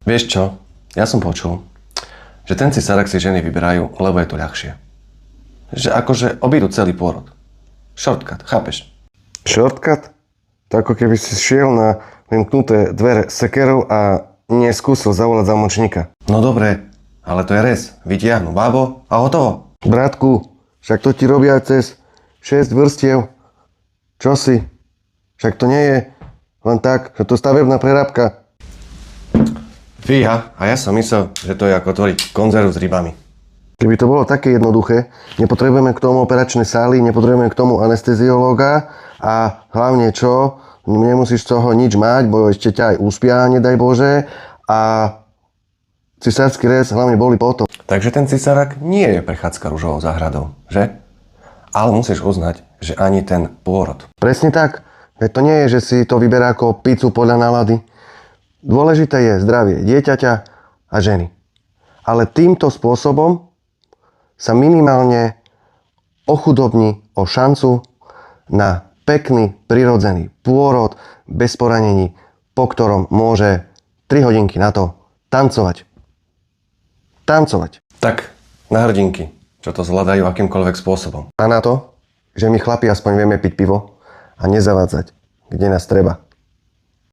Vieš čo? Ja som počul, že ten cisárak si ženy vyberajú, lebo je to ľahšie. Že akože obídu celý pôrod. Shortcut, chápeš? Shortcut? To ako keby si šiel na vymknuté dvere sekerou a neskúsil zavolať zámočníka. No dobre, ale to je rez. Vytiahnu bábo a hotovo. Bratku, však to ti robia cez 6 vrstiev. Čo si? Však to nie je len tak, že to stavebná prerábka. Fíha, a ja som myslel, že to je ako tvoriť konzervu s rybami. Keby to bolo také jednoduché, nepotrebujeme k tomu operačné sály, nepotrebujeme k tomu anesteziológa a hlavne čo? Nemusíš z toho nič mať, bo ešte ťa aj uspia, nedaj Bože. A cisársky rez hlavne boli potom. Takže ten cisárak nie je prechádzka ružovou záhradou, že? Ale musíš uznať, že ani ten pôrod. Presne tak. Veď to nie je, že si to vyberá ako pizzu podľa nálady. Dôležité je zdravie dieťaťa a ženy. Ale týmto spôsobom sa minimálne ochudobní o šancu na pekný, prirodzený pôrod bez poranení, po ktorom môže 3 hodinky na to tancovať. Tancovať. Tak, na hrdinky, čo to zvládajú akýmkoľvek spôsobom. A na to, že my chlapi aspoň vieme piť pivo a nezavádzať, kde nás treba.